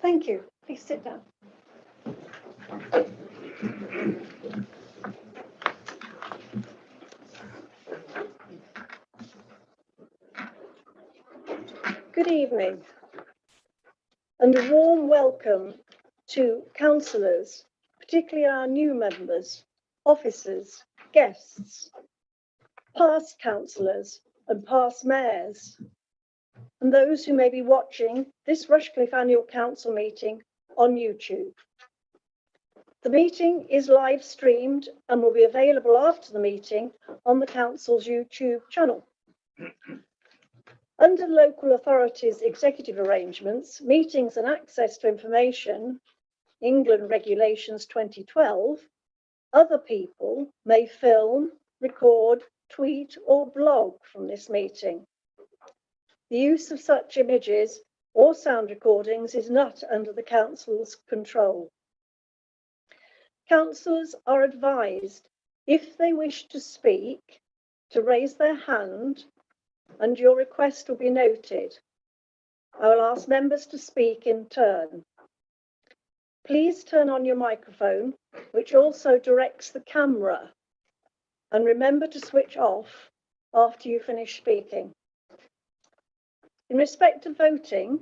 Thank you. Please sit down. Good evening, and a warm welcome to councillors, particularly our new members, officers, guests, past councillors and past mayors, and those who may be watching this Rushcliffe Annual Council meeting on YouTube. The meeting is live streamed and will be available after the meeting on the Council's YouTube channel. Under local authorities' executive arrangements, meetings and access to information, England Regulations 2012, other people may film, record, tweet or blog from this meeting. The use of such images or sound recordings is not under the Council's control. Councillors are advised, if they wish to speak, to raise their hand and your request will be noted. I will ask members to speak in turn. Please turn on your microphone, which also directs the camera, and remember to switch off after you finish speaking. In respect of voting,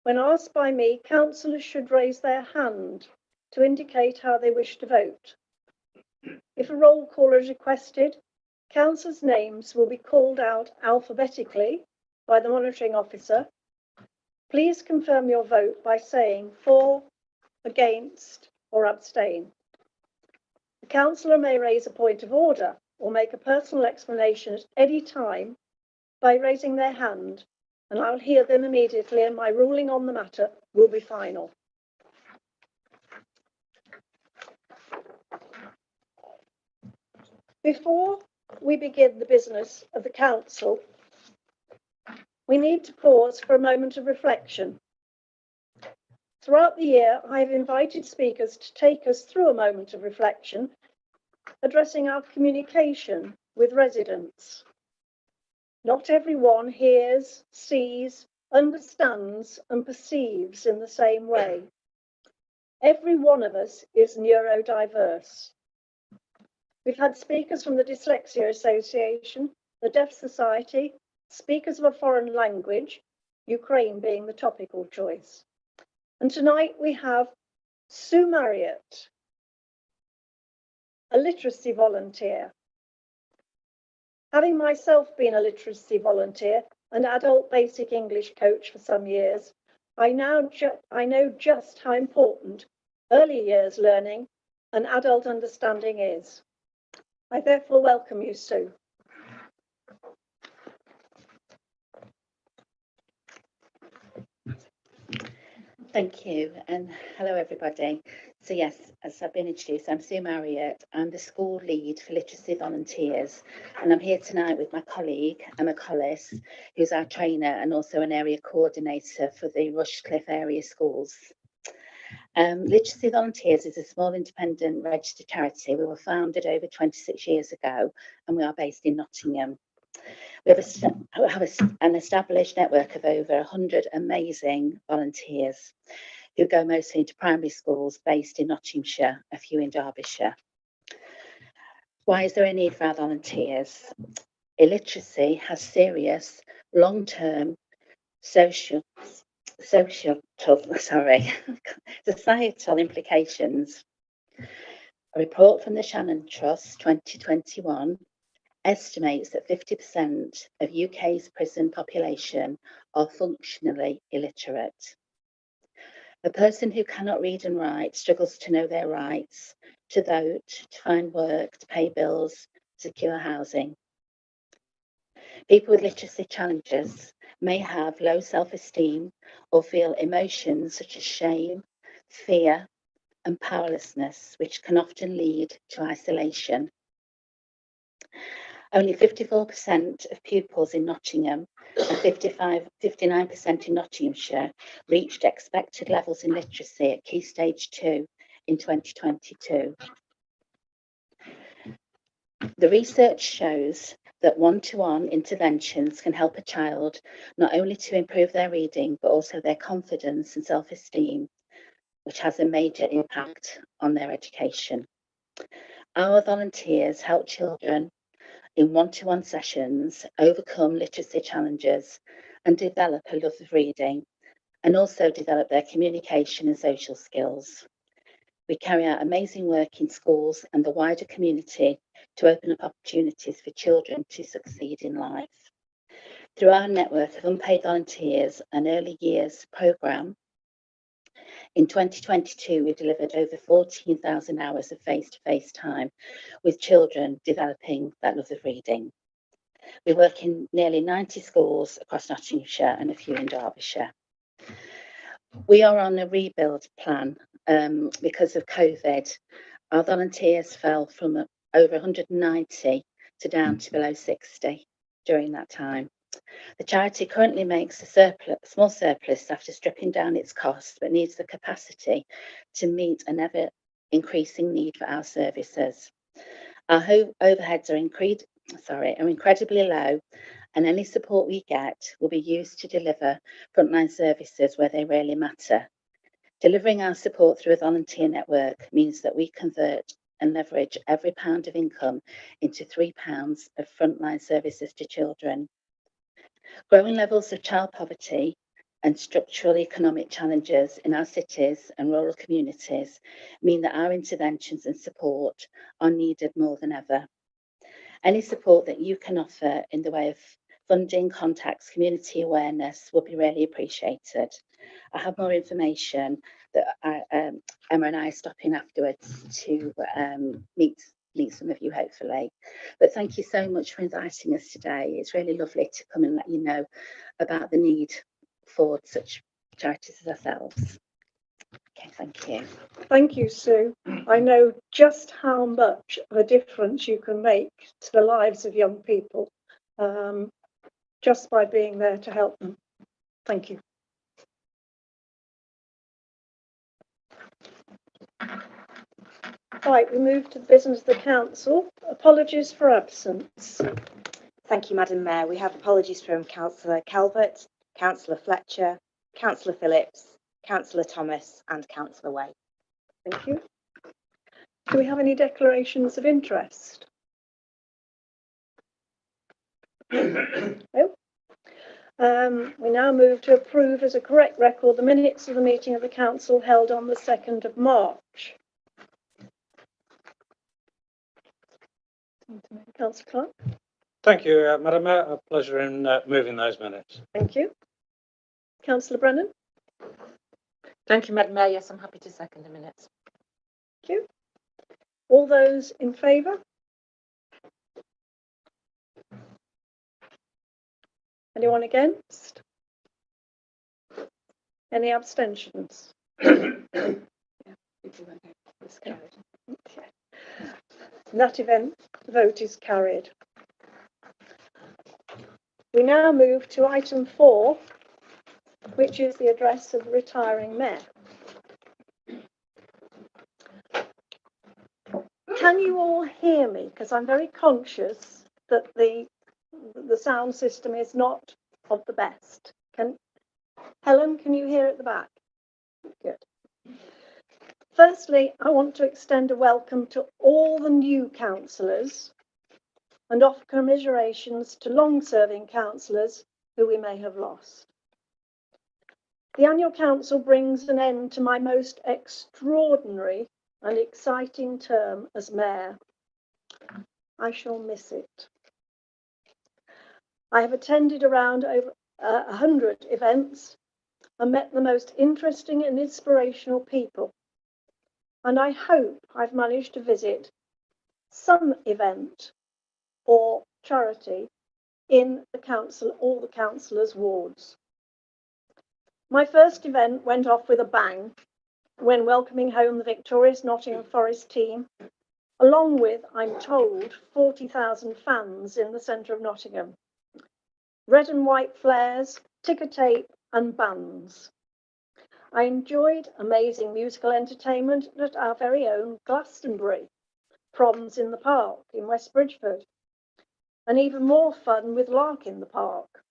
when asked by me, councillors should raise their hand to indicate how they wish to vote. If a roll call is requested, councillors' names will be called out alphabetically by the monitoring officer. Please confirm your vote by saying for, against, or abstain. The councillor may raise a point of order or make a personal explanation at any time by raising their hand, and I will hear them immediately and my ruling on the matter will be final. Before we begin the business of the council, we need to pause for a moment of reflection. Throughout the year, I have invited speakers to take us through a moment of reflection, addressing our communication with residents. Not everyone hears, sees, understands, and perceives in the same way. Every one of us is neurodiverse. We've had speakers from the Dyslexia Association, the Deaf Society, speakers of a foreign language, Ukraine being the topical choice. And tonight we have Sue Marriott, a literacy volunteer. Having myself been a literacy volunteer and adult basic English coach for some years, I know just how important early years learning and adult understanding is. I therefore welcome you, Sue. Thank you, and hello everybody. So yes, as I've been introduced, I'm Sue Marriott. I'm the school lead for literacy volunteers, and I'm here tonight with my colleague, Emma Collis, who's our trainer and also an area coordinator for the Rushcliffe area schools. Literacy Volunteers is a small independent registered charity. We were founded over 26 years ago and we are based in Nottingham. We have an established network of over 100 amazing volunteers who go mostly into primary schools based in Nottinghamshire, a few in Derbyshire. Why is there a need for our volunteers? Illiteracy has serious long-term societal implications. A report from the Shannon Trust 2021 estimates that 50% of UK's prison population are functionally illiterate. A person who cannot read and write struggles to know their rights, to vote, to find work, to pay bills, secure housing. People with literacy challenges may have low self-esteem or feel emotions such as shame, fear, and powerlessness, which can often lead to isolation. Only 54% of pupils in Nottingham and 59% in Nottinghamshire reached expected levels in literacy at Key Stage 2 in 2022. The research shows that one-to-one interventions can help a child not only to improve their reading, but also their confidence and self-esteem, which has a major impact on their education. Our volunteers help children in one-to-one sessions overcome literacy challenges and develop a love of reading, and also develop their communication and social skills. We carry out amazing work in schools and the wider community to open up opportunities for children to succeed in life. Through our network of unpaid volunteers and early years programme, in 2022, we delivered over 14,000 hours of face-to-face time with children developing that love of reading. We work in nearly 90 schools across Nottinghamshire and a few in Derbyshire. We are on a rebuild plan because of COVID. Our volunteers fell from over 190 to down to below 60 during that time. The charity currently makes a small surplus after stripping down its costs, but needs the capacity to meet an ever increasing need for our services. Our overheads are incredibly low, and any support we get will be used to deliver frontline services where they really matter. Delivering our support through a volunteer network means that we convert and leverage every pound of income into £3 of frontline services to children. Growing levels of child poverty and structural economic challenges in our cities and rural communities mean that our interventions and support are needed more than ever. Any support that you can offer in the way of funding, contacts, community awareness will be really appreciated. I have more information that Emma and I are stopping afterwards to meet some of you, hopefully. But thank you so much for inviting us today. It's really lovely to come and let you know about the need for such charities as ourselves. Okay, thank you. Thank you, Sue. I know just how much of a difference you can make to the lives of young people just by being there to help them. Thank you. Right, we move to the business of the council. Apologies for absence. Thank you, Madam Mayor. We have apologies from Councillor Calvert, Councillor Fletcher, Councillor Phillips, Councillor Thomas and Councillor Way. Thank you. Do we have any declarations of interest? No. We now move to approve as a correct record the minutes of the meeting of the council held on the 2nd of March. Councillor Clark. Thank you, Madam Mayor. A pleasure in moving those minutes. Thank you. Councillor Brennan. Thank you, Madam Mayor. Yes, I'm happy to second the minutes. Thank you. All those in favour? Anyone against? Any abstentions? In that event, the vote is carried. We now move to item 4, which is the address of the retiring mayor. Can you all hear me? Because I'm very conscious that the sound system is not of the best. Helen, can you hear at the back? Good. Firstly, I want to extend a welcome to all the new councillors and offer commiserations to long-serving councillors who we may have lost. The annual council brings an end to my most extraordinary and exciting term as mayor. I shall miss it. I have attended around over 100 events and met the most interesting and inspirational people. And I hope I've managed to visit some event or charity in the council, all the councillors' wards. My first event went off with a bang when welcoming home the victorious Nottingham Forest team, along with, I'm told, 40,000 fans in the centre of Nottingham. Red and white flares, ticker tape and bands. I enjoyed amazing musical entertainment at our very own Glastonbury, Proms in the Park in West Bridgford. and even more fun with Lark in the Park.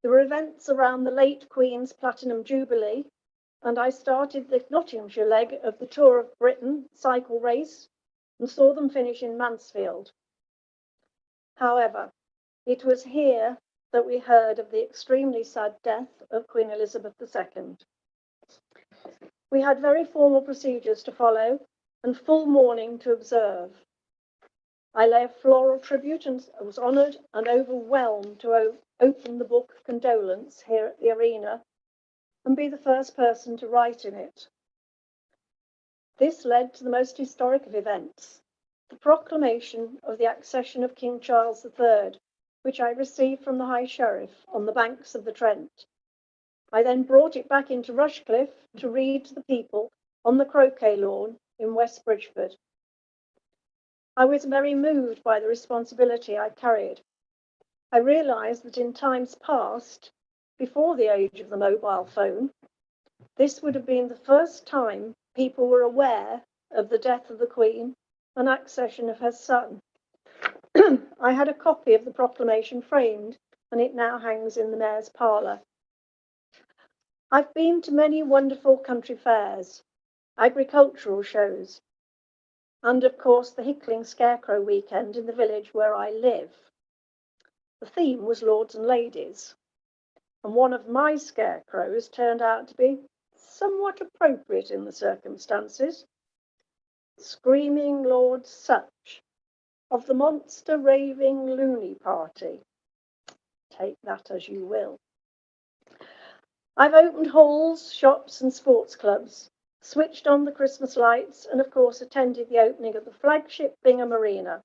There were events around the late Queen's Platinum Jubilee, and I started the Nottinghamshire leg of the Tour of Britain cycle race and saw them finish in Mansfield. However, it was here that we heard of the extremely sad death of Queen Elizabeth II. We had very formal procedures to follow and full mourning to observe. I lay a floral tribute and was honoured and overwhelmed to open the book of condolence here at the arena and be the first person to write in it. This led to the most historic of events, the proclamation of the accession of King Charles III, which I received from the High Sheriff on the banks of the Trent. I then brought it back into Rushcliffe to read to the people on the croquet lawn in West Bridgford. I was very moved by the responsibility I carried. I realised that in times past, before the age of the mobile phone, this would have been the first time people were aware of the death of the Queen and accession of her son. I had a copy of the proclamation framed, and it now hangs in the Mayor's parlour. I've been to many wonderful country fairs, agricultural shows, and of course the Hickling Scarecrow weekend in the village where I live. The theme was Lords and Ladies, and one of my scarecrows turned out to be somewhat appropriate in the circumstances. Screaming Lord Such of the monster raving loony party. Take that as you will. I've opened halls, shops and sports clubs, switched on the Christmas lights, and of course attended the opening of the flagship Bingham Arena.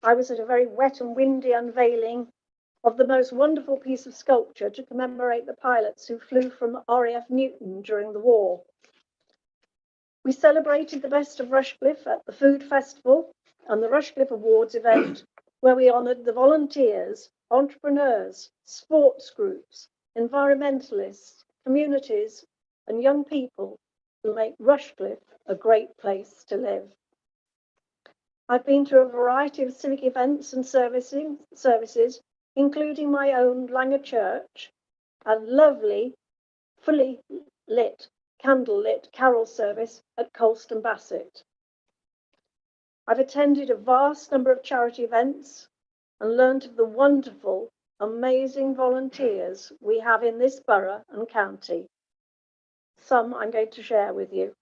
I was at a very wet and windy unveiling of the most wonderful piece of sculpture to commemorate the pilots who flew from RAF Newton during the war. We celebrated the best of Rushcliffe at the Food Festival and the Rushcliffe Awards event, where we honoured the volunteers, entrepreneurs, sports groups, environmentalists, communities, and young people who make Rushcliffe a great place to live. I've been to a variety of civic events and services, including my own Langer Church, a lovely, fully lit, candlelit carol service at Colston Bassett. I've attended a vast number of charity events and learned of the wonderful, amazing volunteers we have in this borough and county. Some I'm going to share with you.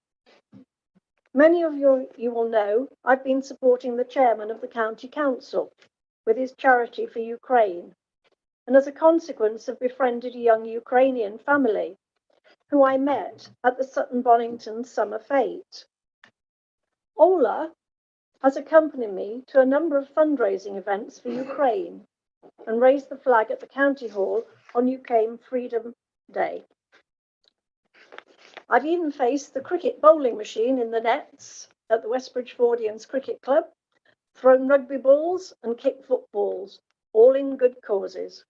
Many of you will know I've been supporting the chairman of the county council with his charity for Ukraine, and as a consequence have befriended a young Ukrainian family who I met at the Sutton Bonington Summer Fete. Ola has accompanied me to a number of fundraising events for Ukraine and raised the flag at the County Hall on Ukraine Freedom Day. I've even faced the cricket bowling machine in the nets at the West Bridgefordians Cricket Club, thrown rugby balls and kicked footballs, all in good causes.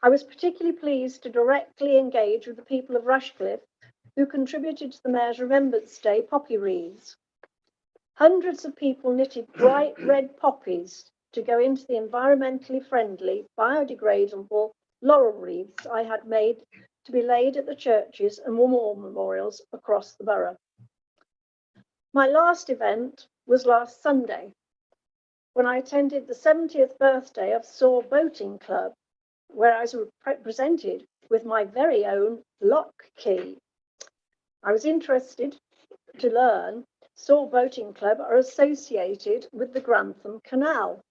I was particularly pleased to directly engage with the people of Rushcliffe who contributed to the Mayor's Remembrance Day poppy wreaths. Hundreds of people knitted bright red poppies to go into the environmentally friendly, biodegradable laurel wreaths I had made to be laid at the churches and war memorials across the borough. My last event was last Sunday, when I attended the 70th birthday of Saw Boating Club, where I was presented with my very own lock key. I was interested to learn Saw Boating Club are associated with the Grantham Canal.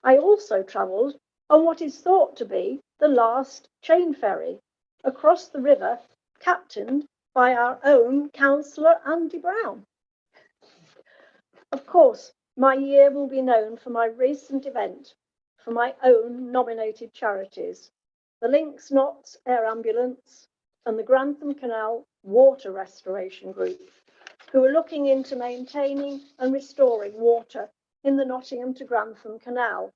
I also travelled on what is thought to be the last chain ferry across the river, captained by our own Councillor Andy Brown. Of course, my year will be known for my recent event for my own nominated charities, the Links Knots Air Ambulance and the Grantham Canal Water Restoration Group, who are looking into maintaining and restoring water in the Nottingham to Grantham Canal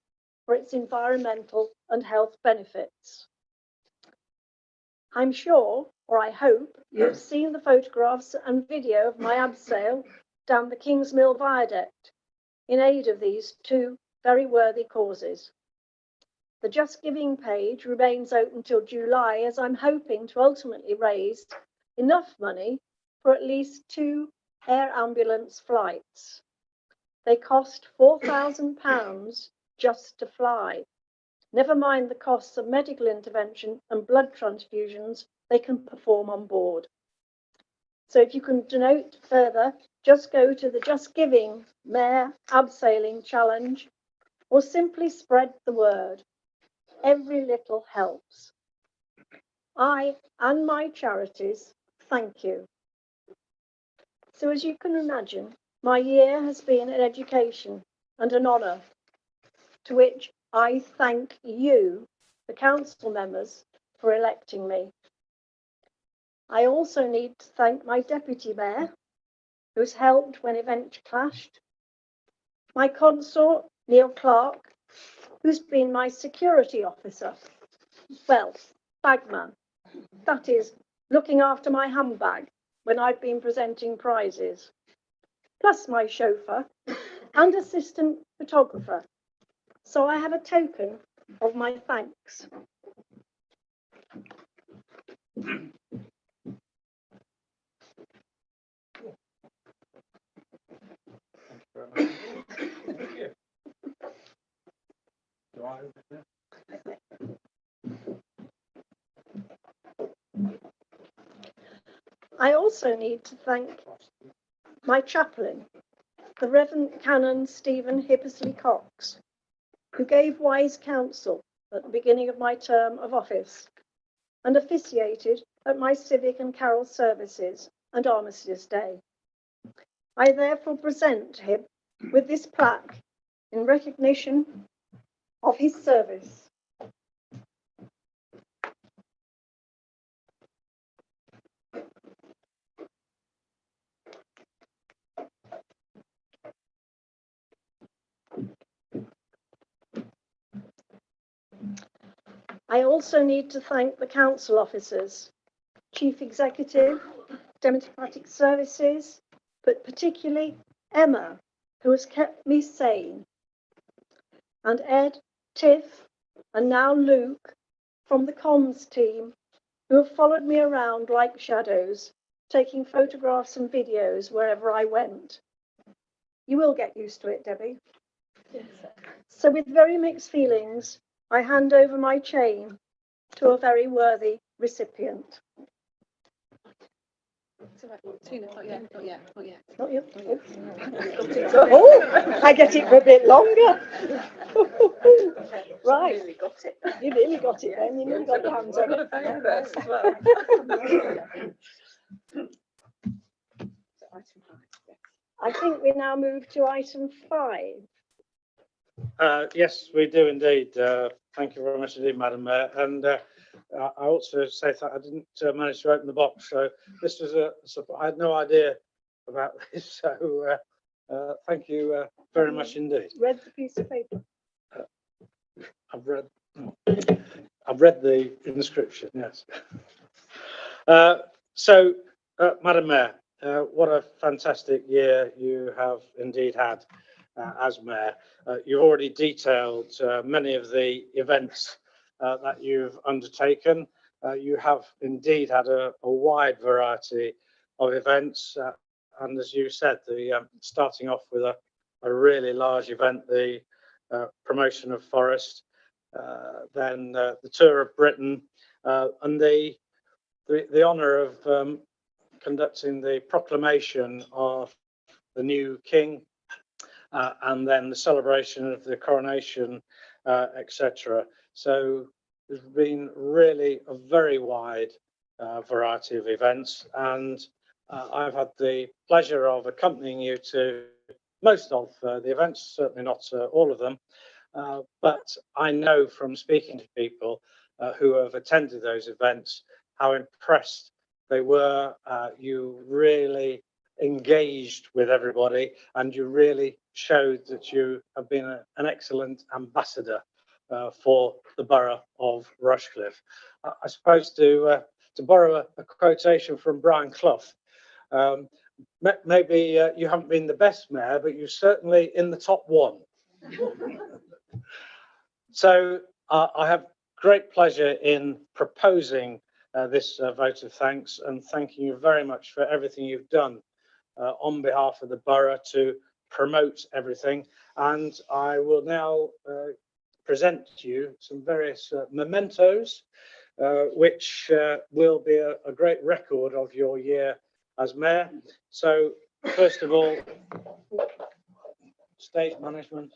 for its environmental and health benefits. I'm sure, or I hope, you've seen the photographs and video of my abseil down the Kingsmill Viaduct, in aid of these two very worthy causes. The Just Giving page remains open till July, as I'm hoping to ultimately raise enough money for at least 2 air ambulance flights. They cost £4,000 just to fly. Never mind the costs of medical intervention and blood transfusions they can perform on board. So if you can denote further, just go to the Just Giving Mayor Abseiling Challenge, or simply spread the word. Every little helps. I and my charities thank you. So as you can imagine, my year has been an education and an honour, to which I thank you, the council members, for electing me. I also need to thank my deputy mayor, who's helped when events clashed, my consort, Neil Clark, who's been my security officer, well, bagman, that is, looking after my handbag when I've been presenting prizes, plus my chauffeur and assistant photographer. So I have a token of my thanks. Thank you. Do I? I also need to thank my chaplain, the Reverend Canon Stephen Hippersley Cox, who gave wise counsel at the beginning of my term of office and officiated at my civic and carol services and Armistice Day. I therefore present him with this plaque in recognition of his service. I also need to thank the council officers, Chief Executive, Democratic Services, but particularly Emma, who has kept me sane, and Ed, Tiff, and now Luke from the comms team, who have followed me around like shadows, taking photographs and videos wherever I went. You will get used to it, Debbie. Yes. So with very mixed feelings, I hand over my chain to a very worthy recipient. Tina, not yet. Not you? Oh, I get it for a bit longer. Right. You really got it. You really got it then. You nearly got your hands on it. First as well. I think we now move to item 5. Yes, we do indeed. Thank you very much indeed, Madam Mayor. And I also say that I didn't manage to open the box, so this was I had no idea about this. So thank you very much indeed. Read the piece of paper. I've read the inscription. Yes. So, Madam Mayor, what a fantastic year you have indeed had as Mayor. You've already detailed many of the events that you've undertaken. You have indeed had a wide variety of events. And as you said, starting off with a really large event, the promotion of Forest, then the tour of Britain, and the honour of conducting the proclamation of the new king, and then the celebration of the coronation, etc. So there's been really a very wide variety of events, and I've had the pleasure of accompanying you to most of the events, certainly not all of them, but I know from speaking to people who have attended those events how impressed they were. You really engaged with everybody, and you really showed that you have been an excellent ambassador for the borough of Rushcliffe. I suppose to borrow a quotation from Brian Clough, maybe you haven't been the best mayor, but you're certainly in the top one. So I have great pleasure in proposing this vote of thanks and thanking you very much for everything you've done on behalf of the borough to promote everything. And I will now present to you some various mementos, which will be a great record of your year as mayor. So first of all, stage management.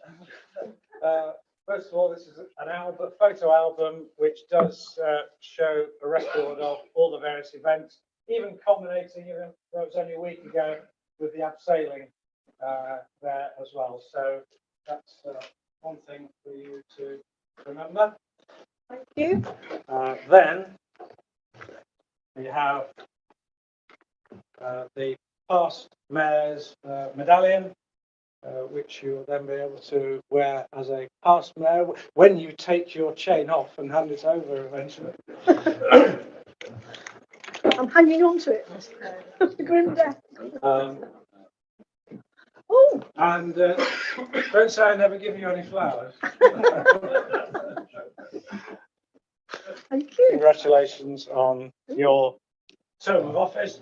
First of all, this is an album, photo album, which does show a record of all the various events, even culminating, even though it was only a week ago, with the abseiling there as well. So that's one thing for you to remember. Thank you. Then we have the past mayor's medallion, which you will then be able to wear as a past mayor when you take your chain off and hand it over eventually. I'm hanging on to it. Grim death. Oh, And don't say I never give you any flowers. thank you. Congratulations on your term of office.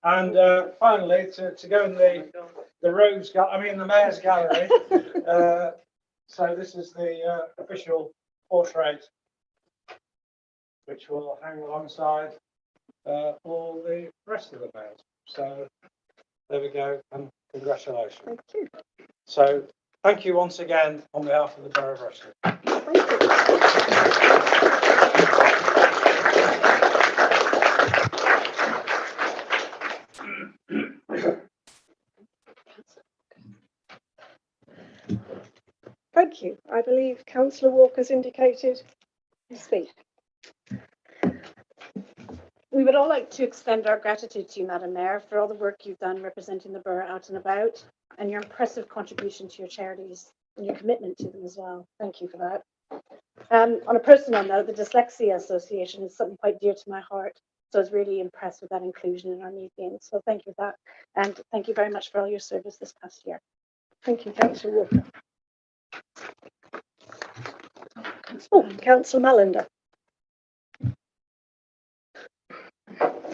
And finally, to go in the Rose Gallery, the Mayor's Gallery. So this is the official portrait, which will hang alongside all the rest of the mayors. So there we go, and congratulations. Thank you. So thank you once again on behalf of the Borough of Rushcliffe. Thank you. I believe Councillor Walker's indicated his speak. We would all like to extend our gratitude to you, Madam Mayor, for all the work you've done representing the borough out and about, and your impressive contribution to your charities and your commitment to them as well. Thank you for that. On a personal note, the Dyslexia Association is something quite dear to my heart, so I was really impressed with that inclusion in our meeting. So thank you for that, and thank you very much for all your service this past year. Thank you, Councillor Walker. Oh, Councillor Mallender.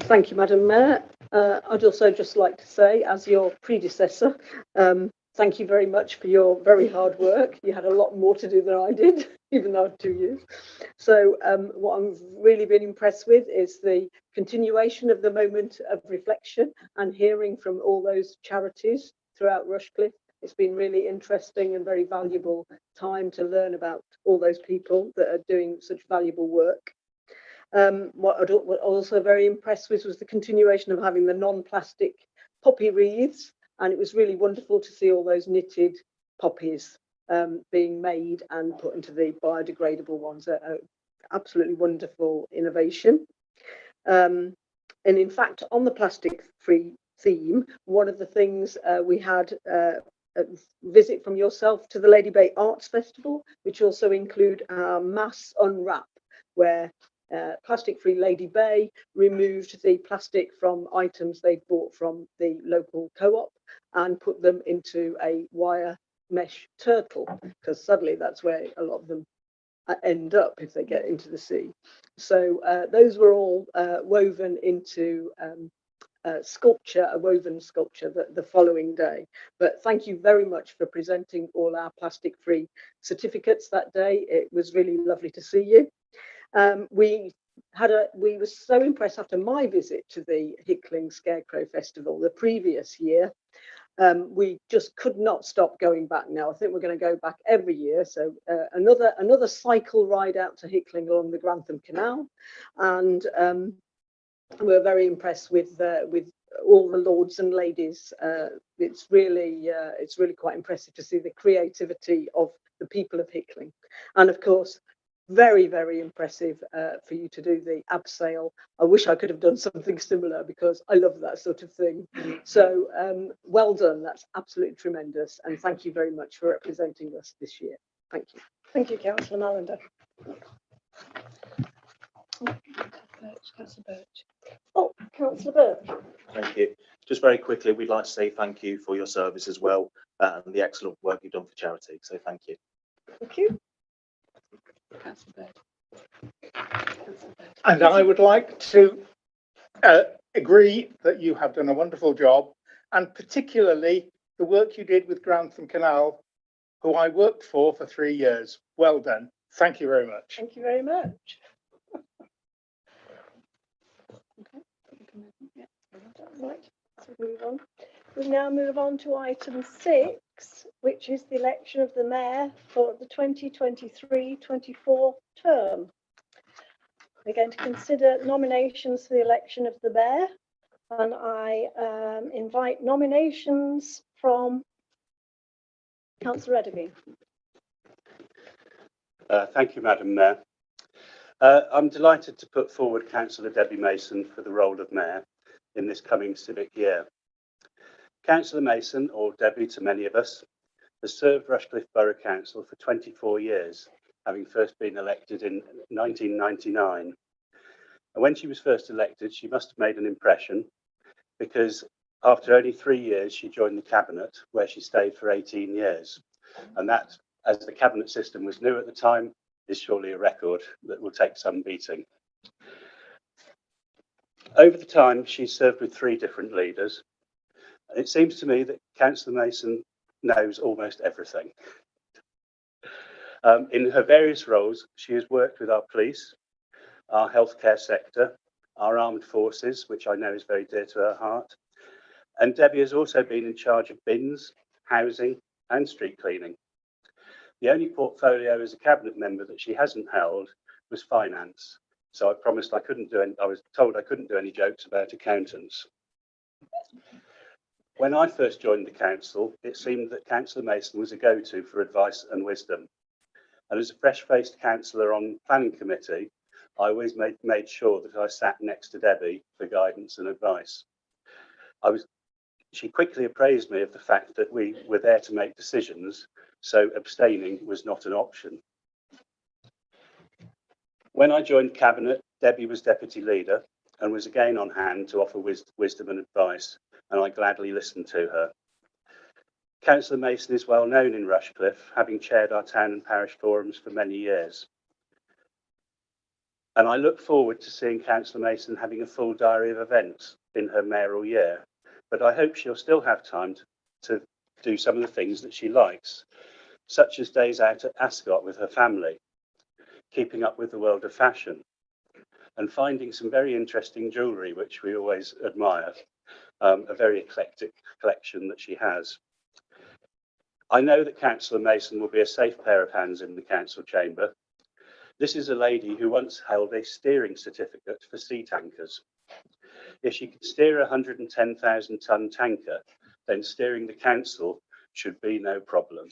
Thank you, Madam Mayor. I'd also just like to say, as your predecessor, thank you very much for your very hard work. You had a lot more to do than I did, even though I had 2 years. So what I've really been impressed with is the continuation of the moment of reflection and hearing from all those charities throughout Rushcliffe. It's been really interesting and very valuable time to learn about all those people that are doing such valuable work. What I was also very impressed with was the continuation of having the non-plastic poppy wreaths, and it was really wonderful to see all those knitted poppies being made and put into the biodegradable ones. Absolutely wonderful innovation. And in fact, on the plastic-free theme, one of the things we had a visit from yourself to the Lady Bay Arts Festival, which also include our mass unwrap, where plastic-free Lady Bay removed the plastic from items they bought from the local co-op and put them into a wire mesh turtle, because suddenly that's where a lot of them end up if they get into the sea. So those were all woven into sculpture, a woven sculpture the following day. But thank you very much for presenting all our plastic-free certificates that day. It was really lovely to see you. We were so impressed after my visit to the Hickling Scarecrow Festival the previous year. We just could not stop going back now. I think we're going to go back every year. So another cycle ride out to Hickling along the Grantham Canal, and we're very impressed with all the lords and ladies. It's really quite impressive to see the creativity of the people of Hickling, and of course, very, very impressive for you to do the abseil. I wish I could have done something similar because I love that sort of thing. So well done. That's absolutely tremendous. And thank you very much for representing us this year. Thank you. Thank you, Councillor Mallender. Oh, Councillor Burke. Thank you. Just very quickly, we'd like to say thank you for your service as well and the excellent work you've done for charity. So thank you. Thank you. And I would like to agree that you have done a wonderful job, and particularly the work you did with Grantham Canal, who I worked for 3 years. Well done. Thank you very much. Thank you very much. Right, so move on. We now move on to item 6, which is the election of the mayor for the 2023-24 term. We're going to consider nominations for the election of the mayor, and I invite nominations from Councillor Edderby. Thank you, Madam Mayor. I'm delighted to put forward Councillor Debbie Mason for the role of Mayor in this coming civic year. Councillor Mason, or Debbie to many of us, has served Rushcliffe Borough Council for 24 years, having first been elected in 1999. And when she was first elected, she must have made an impression, because after only 3 years, she joined the Cabinet, where she stayed for 18 years. And that, as the Cabinet system was new at the time, is surely a record that will take some beating. Over the time, she's served with 3 different leaders. And it seems to me that Councillor Mason knows almost everything. In her various roles, she has worked with our police, our healthcare sector, our armed forces, which I know is very dear to her heart. And Debbie has also been in charge of bins, housing and street cleaning. The only portfolio as a cabinet member that she hasn't held was finance. So I promised I couldn't do any, I was told I couldn't do any jokes about accountants. When I first joined the council, it seemed that Councillor Mason was a go-to for advice and wisdom. And as a fresh-faced councillor on planning committee, I always made sure that I sat next to Debbie for guidance and advice. She quickly appraised me of the fact that we were there to make decisions, so abstaining was not an option. When I joined Cabinet, Debbie was Deputy Leader and was again on hand to offer wisdom and advice, and I gladly listened to her. Councillor Mason is well known in Rushcliffe, having chaired our town and parish forums for many years. And I look forward to seeing Councillor Mason having a full diary of events in her mayoral year, but I hope she'll still have time to do some of the things that she likes, such as days out at Ascot with her family, keeping up with the world of fashion, and finding some very interesting jewellery, which we always admire, a very eclectic collection that she has. I know that Councillor Mason will be a safe pair of hands in the council chamber. This is a lady who once held a steering certificate for sea tankers. If she could steer a 110,000-ton tanker, then steering the council should be no problem.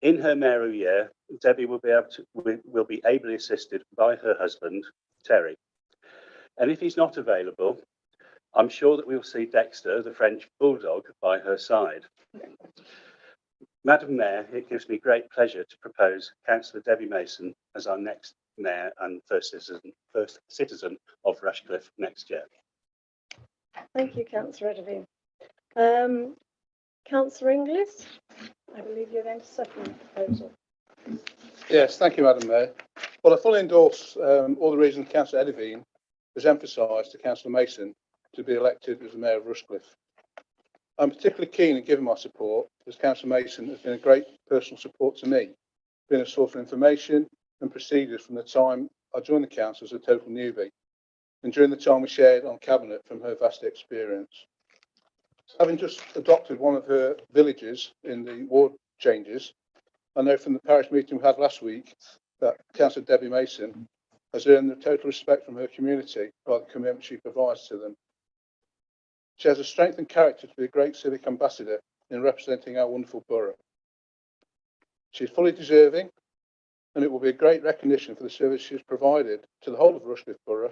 In her mayoral year, Debbie will be ably assisted by her husband, Terry. And if he's not available, I'm sure that we'll see Dexter, the French bulldog, by her side. Madam Mayor, it gives me great pleasure to propose Councillor Debbie Mason as our next Mayor and first citizen of Rushcliffe next year. Thank you, Councillor Edderby. Councillor Inglis, I believe you're going to second the proposal. Yes, thank you, Madam Mayor. Well, I fully endorse all the reasons Councillor Edderby has emphasised to Councillor Mason to be elected as the Mayor of Rushcliffe. I'm particularly keen in giving my support as Councillor Mason has been a great personal support to me, being a source of information and procedures from the time I joined the council as a total newbie, and during the time we shared on Cabinet from her vast experience. Having just adopted one of her villages in the ward changes, I know from the parish meeting we had last week that Councillor Debbie Mason has earned the total respect from her community by the commitment she provides to them. She has a strength and character to be a great civic ambassador in representing our wonderful borough. She is fully deserving, and it will be a great recognition for the service she has provided to the whole of Rushcliffe Borough,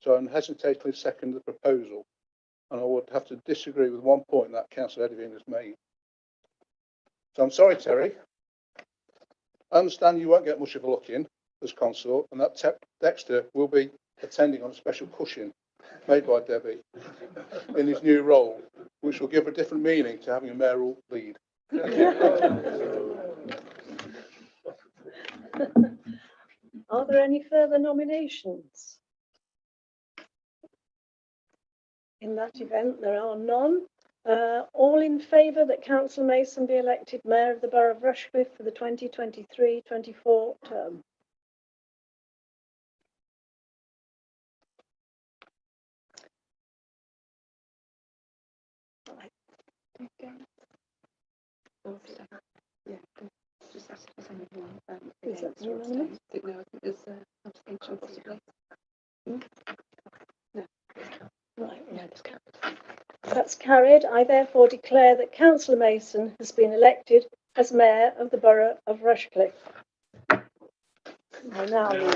so I unhesitatingly second the proposal, and I would have to disagree with one point that Councillor Edderby has made. So I'm sorry, Terry. I understand you won't get much of a look in as consort, and that Dexter will be attending on a special cushion made by Debbie in his new role, which will give a different meaning to having a mayoral lead. Thank you. Are there any further nominations? In that event, there are none. All in favour that Councillor Mason be elected Mayor of the Borough of Rushcliffe for the 2023-24 term? Is that unanimous? Right, that's carried. I therefore declare that Councillor Mason has been elected as Mayor of the Borough of Rushcliffe. I now lose.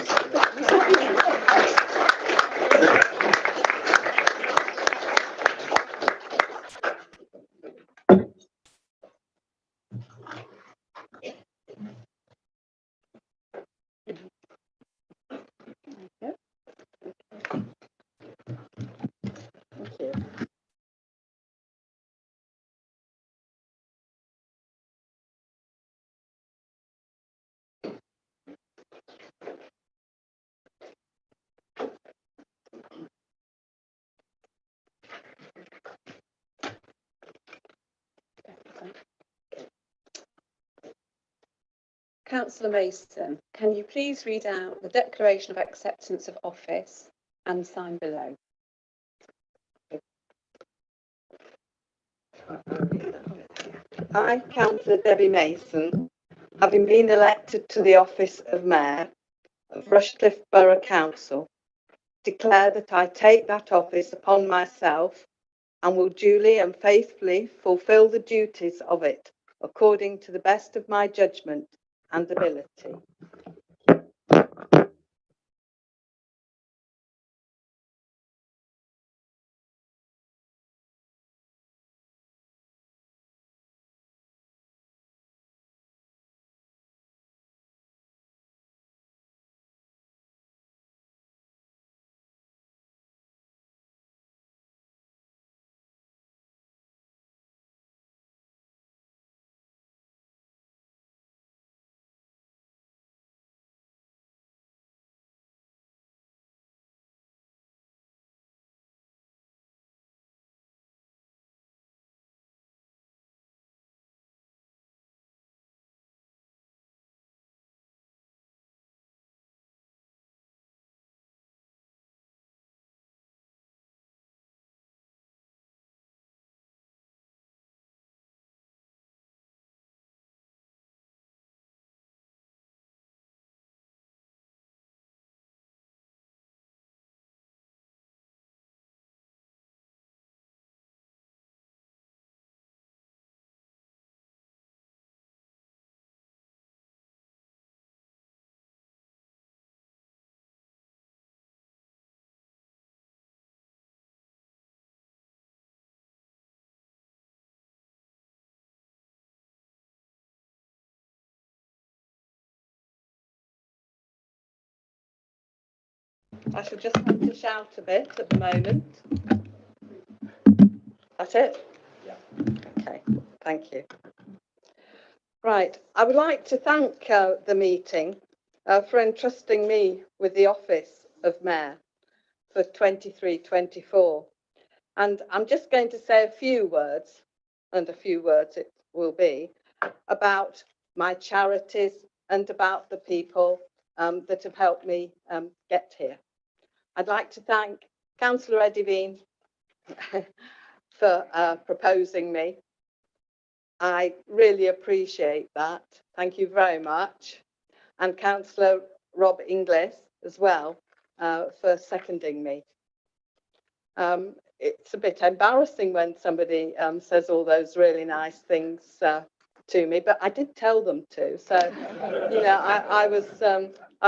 Thank you. Councillor Mason, can you please read out the declaration of acceptance of office and sign below? I, Councillor Debbie Mason, having been elected to the office of Mayor of Rushcliffe Borough Council, declare that I take that office upon myself and will duly and faithfully fulfil the duties of it according to the best of my judgment and ability. I shall just have to shout a bit at the moment. That's it? Yeah. Okay, thank you. Right, I would like to thank the meeting for entrusting me with the office of Mayor for 23-24. And I'm just going to say a few words, and a few words it will be, about my charities and about the people that have helped me get here. I'd like to thank Councillor Edivine for proposing me. I really appreciate that. Thank you very much. And Councillor Rob Inglis as well for seconding me. It's a bit embarrassing when somebody says all those really nice things to me, but I did tell them to. So, you know, I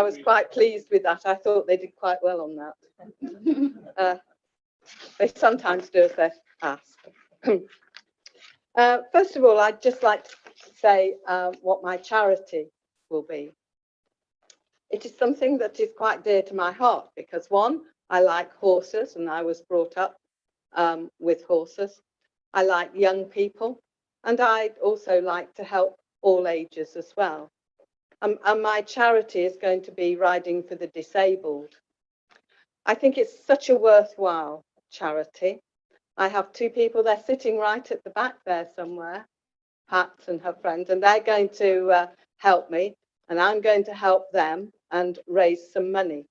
was quite pleased with that. I thought they did quite well on that. They sometimes do if they're asked. First of all, I'd just like to say what my charity will be. it is something that is quite dear to my heart because one, I like horses and I was brought up with horses. I like young people and I also like to help all ages as well. And my charity is going to be Riding for the Disabled. I think it's such a worthwhile charity. I have two people, they're sitting right at the back there somewhere, Pat and her friend, and they're going to help me and I'm going to help them and raise some money.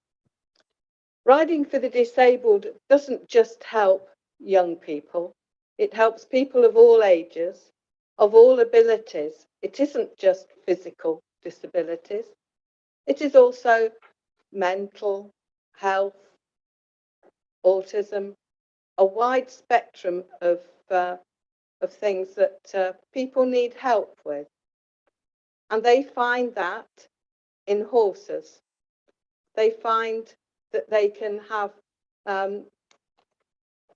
Riding for the Disabled doesn't just help young people, it helps people of all ages, of all abilities. It isn't just physical disabilities, it is also mental health, autism, a wide spectrum of things that people need help with. And they find that in horses. They find that they can have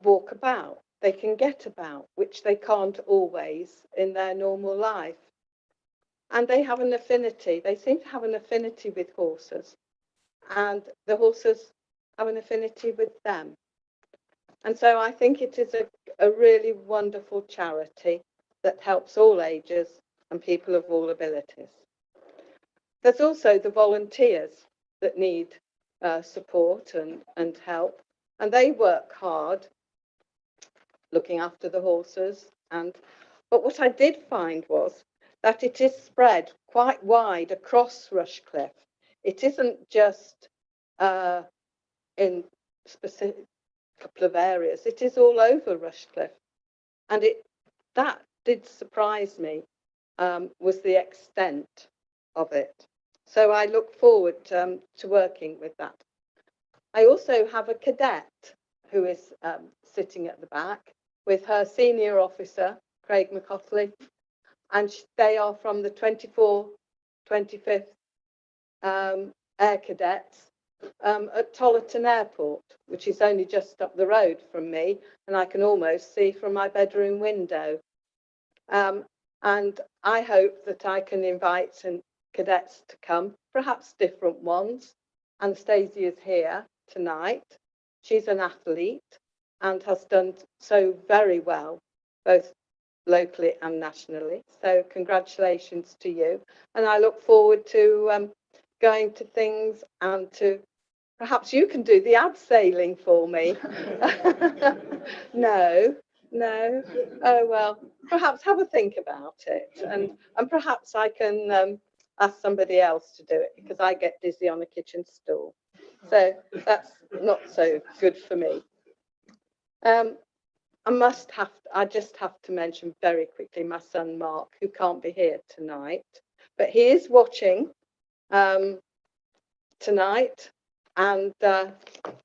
walk about, they can get about, which they can't always in their normal life. And they have an affinity, they seem to have an affinity with horses, and the horses have an affinity with them. And so I think it is a really wonderful charity that helps all ages and people of all abilities. There's also the volunteers that need support and help, and they work hard looking after the horses. But what I did find was that it is spread quite wide across Rushcliffe. It isn't just in specific couple of areas, it is all over Rushcliffe. And that did surprise me, was the extent of it. So I look forward to working with that. I also have a cadet who is sitting at the back with her senior officer, Craig McCauley, and they are from the 25th Air Cadets at Tollerton Airport, which is only just up the road from me, and I can almost see from my bedroom window. And I hope that I can invite some cadets to come, perhaps different ones. Anastasia is here tonight. She's an athlete and has done so very well, both locally and nationally. So congratulations to you. And I look forward to going to things and to perhaps you can do the abseiling for me. No. Oh, well, perhaps have a think about it. And perhaps I can ask somebody else to do it because I get dizzy on a kitchen stool. So that's not so good for me. I just have to mention very quickly my son, Mark, who can't be here tonight, but he is watching tonight. And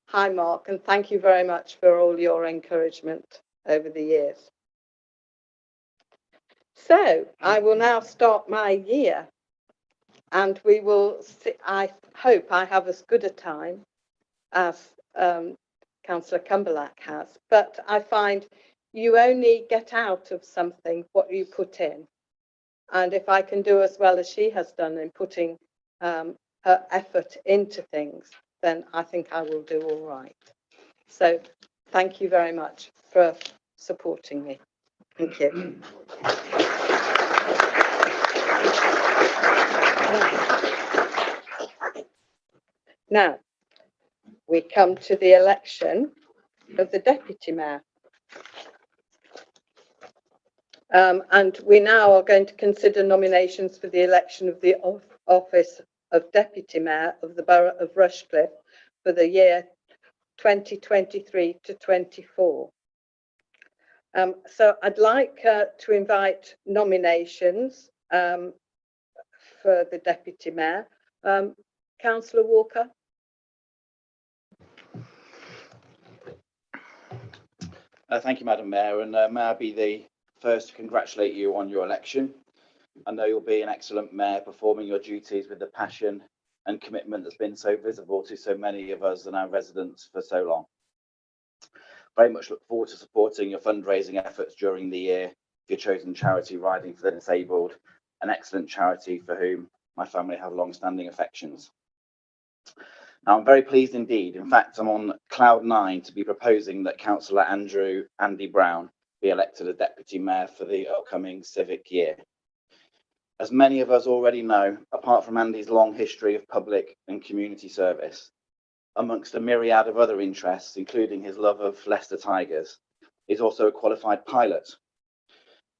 hi, Mark, and thank you very much for all your encouragement over the years. So I will now start my year, and we will see, I hope I have as good a time as Councillor Cumberlack has, but I find you only get out of something what you put in. And if I can do as well as she has done in putting her effort into things, then I think I will do all right. So thank you very much for supporting me. Thank you. Now, we come to the election of the Deputy Mayor. And we now are going to consider nominations for the election of the office of Deputy Mayor of the Borough of Rushcliffe for the year 2023 to 24. So I'd like to invite nominations for the Deputy Mayor. Councillor Walker. Thank you, Madam Mayor, and may I be the first to congratulate you on your election. I know you'll be an excellent mayor, performing your duties with the passion and commitment that's been so visible to so many of us and our residents for so long. Very much look forward to supporting your fundraising efforts during the year for your chosen charity, Riding for the Disabled, an excellent charity for whom my family have long-standing affections. Now, I'm very pleased indeed. In fact, I'm on cloud 9 to be proposing that Councillor Andy Brown be elected as Deputy Mayor for the upcoming civic year. As many of us already know, apart from Andy's long history of public and community service, amongst a myriad of other interests, including his love of Leicester Tigers, he's also a qualified pilot.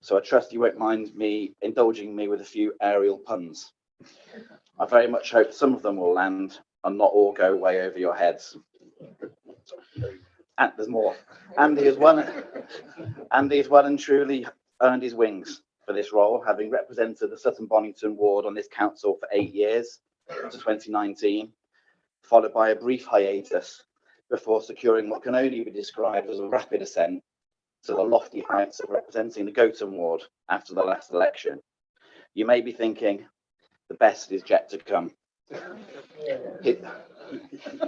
So I trust you won't mind me indulging me with a few aerial puns. I very much hope some of them will land and not all go way over your heads. And there's more. Andy has well and truly earned his wings for this role, having represented the Sutton Bonington ward on this council for 8 years to 2019, followed by a brief hiatus before securing what can only be described as a rapid ascent to the lofty heights of representing the Gotham ward after the last election. You may be thinking, the best is yet to come.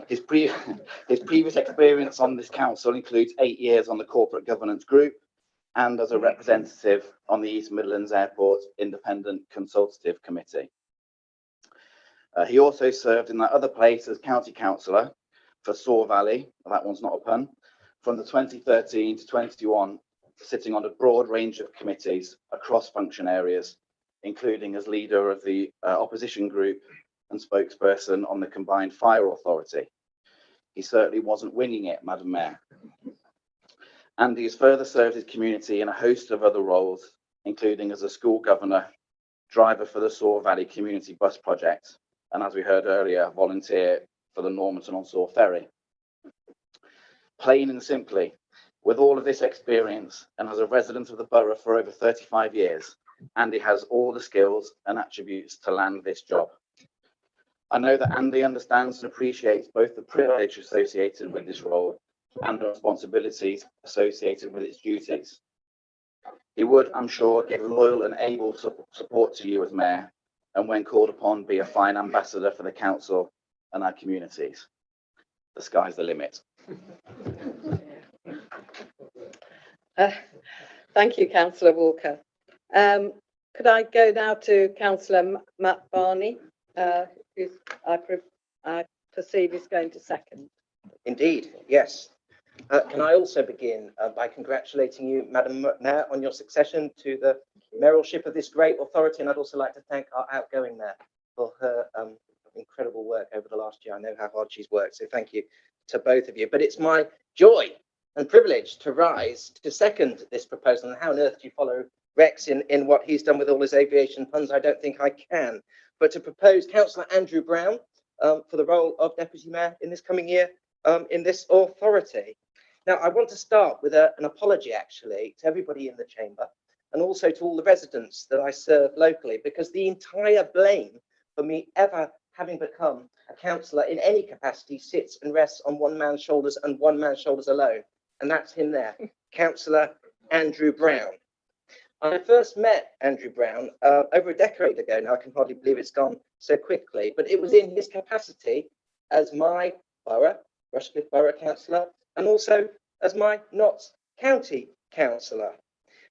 His previous experience on this council includes 8 years on the corporate governance group and as a representative on the East Midlands Airport Independent Consultative Committee. He also served in that other place as county councillor for Soar Valley, that one's not a pun, from the 2013 to 21, sitting on a broad range of committees across function areas, including as leader of the opposition group and spokesperson on the combined fire authority. He certainly wasn't winging it, Madam Mayor. Andy has further served his community in a host of other roles, including as a school governor, driver for the Soar Valley Community Bus Project, and as we heard earlier, volunteer for the Normanton-on-Soar Ferry. Plain and simply, with all of this experience and as a resident of the borough for over 35 years, Andy has all the skills and attributes to land this job. I know that Andy understands and appreciates both the privilege associated with this role and the responsibilities associated with its duties. He would, I'm sure, give loyal and able support to you as Mayor, and when called upon, be a fine ambassador for the council and our communities. The sky's the limit. Thank you, Councillor Walker. Could I go now to Councillor Matt Barney, who I perceive is going to second. Indeed, yes. Can I also begin by congratulating you, Madam Mayor, on your succession to the mayoralship of this great authority, and I'd also like to thank our outgoing Mayor for her incredible work over the last year. I know how hard she's worked, so thank you to both of you. But it's my joy and privilege to rise to second this proposal. And how on earth do you follow Rex in what he's done with all his aviation puns? I don't think I can. But to propose Councillor Andrew Brown for the role of Deputy Mayor in this coming year in this authority. Now, I want to start with an apology, actually, to everybody in the chamber and also to all the residents that I serve locally, because the entire blame for me ever having become a councillor in any capacity sits and rests on one man's shoulders and one man's shoulders alone. And that's him there, Councillor Andrew Brown. I first met Andrew Brown over a decade ago now. I can hardly believe it's gone so quickly, but it was in his capacity as my borough, Rushcliffe Borough Councillor, and also as my Notts County Councillor.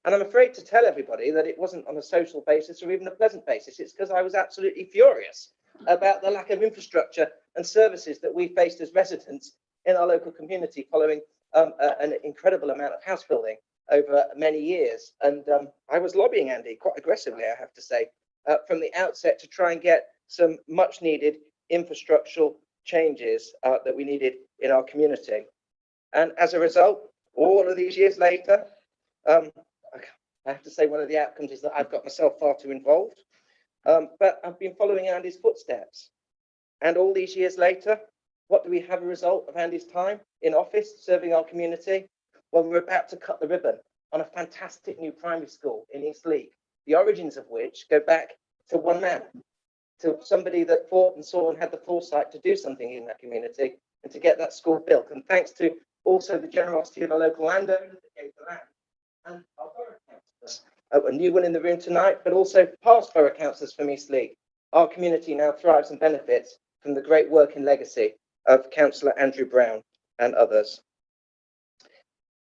And I'm afraid to tell everybody that it wasn't on a social basis or even a pleasant basis. It's because I was absolutely furious about the lack of infrastructure and services that we faced as residents in our local community following an incredible amount of house building over many years. And I was lobbying Andy quite aggressively, I have to say, from the outset to try and get some much needed infrastructural changes that we needed in our community. And as a result, all of these years later, I have to say one of the outcomes is that I've got myself far too involved, but I've been following Andy's footsteps. And all these years later, what do we have a result of Andy's time in office serving our community? Well, we're about to cut the ribbon on a fantastic new primary school in East Leek, the origins of which go back to one man, to somebody that thought and saw and had the foresight to do something in that community and to get that school built. And thanks to also the generosity of a local landowner that gave the land. And our borough councillors, a new one in the room tonight, but also past borough councillors from East Leek. Our community now thrives and benefits from the great work and legacy of Councillor Andrew Brown and others.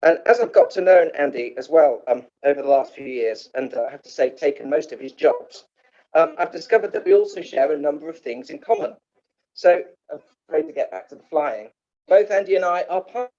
And as I've got to know Andy as well over the last few years, and I have to say taken most of his jobs, I've discovered that we also share a number of things in common. So I'm afraid to get back to the flying. Both Andy and I are part.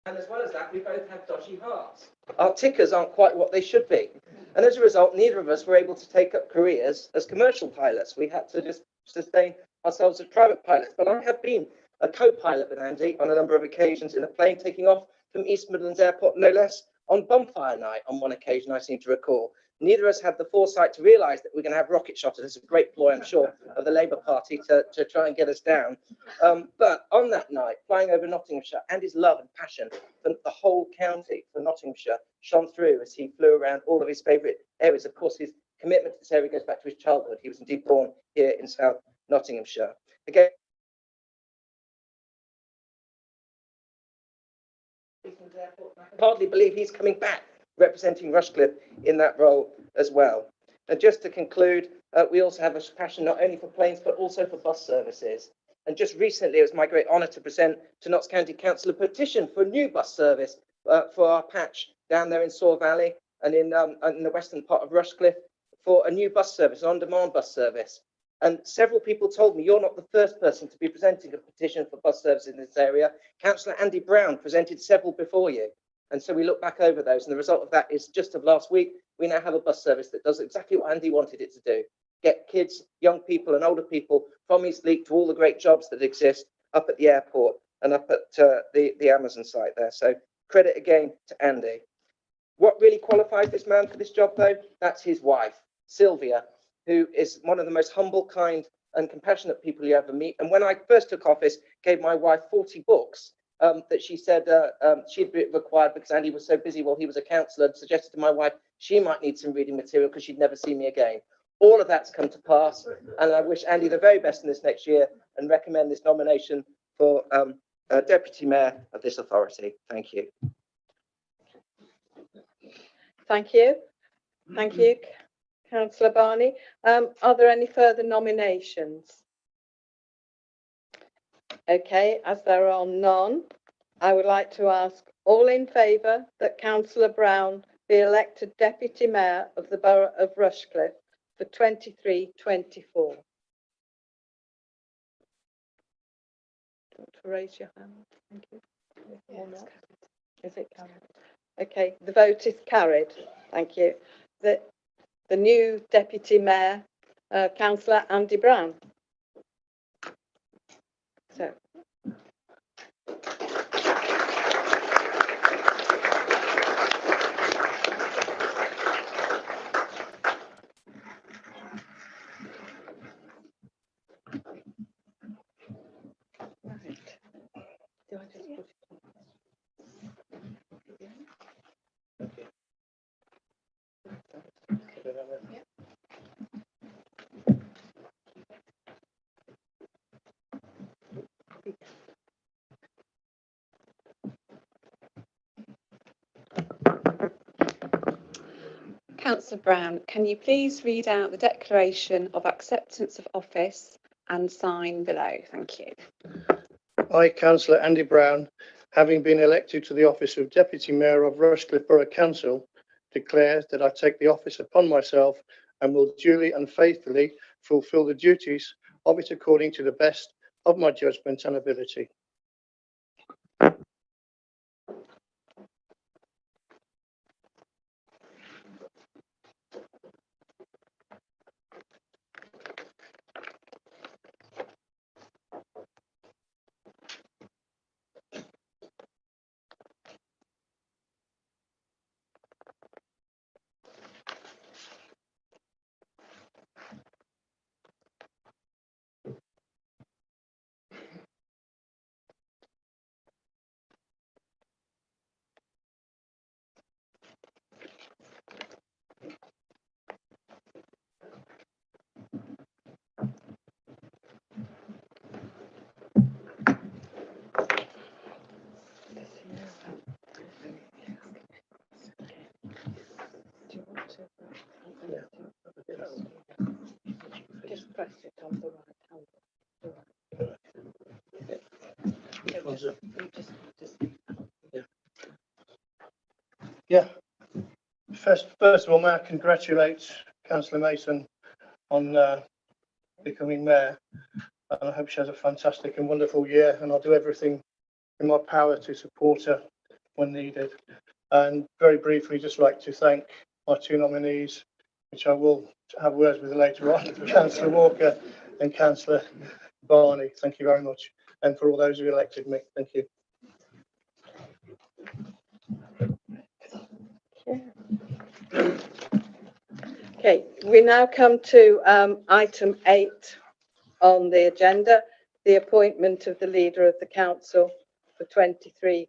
And as well as that, we both have dodgy hearts. Our tickers aren't quite what they should be. And as a result, neither of us were able to take up careers as commercial pilots. We had to just sustain ourselves as private pilots. But I have been a co-pilot with Andy on a number of occasions in a plane taking off from East Midlands Airport, no less, on bonfire night on one occasion, I seem to recall. Neither of us had the foresight to realise that we're going to have rocket shotters. It's a great ploy, I'm sure, of the Labour Party to try and get us down. But on that night, flying over Nottinghamshire, Andy's love and passion for the whole county, for Nottinghamshire, shone through as he flew around all of his favourite areas. Of course, his commitment to this area goes back to his childhood. He was indeed born here in South Nottinghamshire. Again, I can hardly believe he's coming back representing Rushcliffe in that role as well. And just to conclude, we also have a passion not only for planes but also for bus services. And just recently, it was my great honour to present to Notts County Council a petition for a new bus service for our patch down there in Soar Valley and in the western part of Rushcliffe, for a new bus service, an on-demand bus service. And several people told me, you're not the first person to be presenting a petition for bus service in this area. Councillor Andy Brown presented several before you. And so we look back over those, and the result of that is just of last week, we now have a bus service that does exactly what Andy wanted it to do. Get kids, young people and older people from Eastleigh to all the great jobs that exist up at the airport and up at the Amazon site there. So credit again to Andy. What really qualifies this man for this job, though? That's his wife, Sylvia, who is one of the most humble, kind and compassionate people you ever meet. And when I first took office, gave my wife 40 books that she said she'd be required because Andy was so busy while he was a councillor, and suggested to my wife she might need some reading material because she'd never see me again. All of that's come to pass, and I wish Andy the very best in this next year and recommend this nomination for Deputy Mayor of this authority. Thank you. Thank you. Thank you, Councillor Barney. Are there any further nominations? Okay, as there are none, I would like to ask all in favour that Councillor Brown be elected Deputy Mayor of the Borough of Rushcliffe for 23-24. Want to raise your hand? Thank you. Yes. Is it carried? Okay, the vote is carried. Thank you. The new Deputy Mayor, Councillor Andy Brown. So. Right. Do I just put it on? Councillor Brown, can you please read out the declaration of acceptance of office and sign below? Thank you. I, Councillor Andy Brown, having been elected to the office of Deputy Mayor of Rushcliffe Borough Council, declare that I take the office upon myself and will duly and faithfully fulfil the duties of it according to the best of my judgment and ability. Just press it on the right hand. First of all, may I congratulate Councillor Mason on becoming mayor. And I hope she has a fantastic and wonderful year, and I'll do everything in my power to support her when needed. And very briefly, just like to thank my two nominees, which I will have words with later on, Councillor Walker and Councillor Barney. Thank you very much. And for all those who elected me, thank you. Okay, we now come to item 8 on the agenda, the appointment of the leader of the council for 23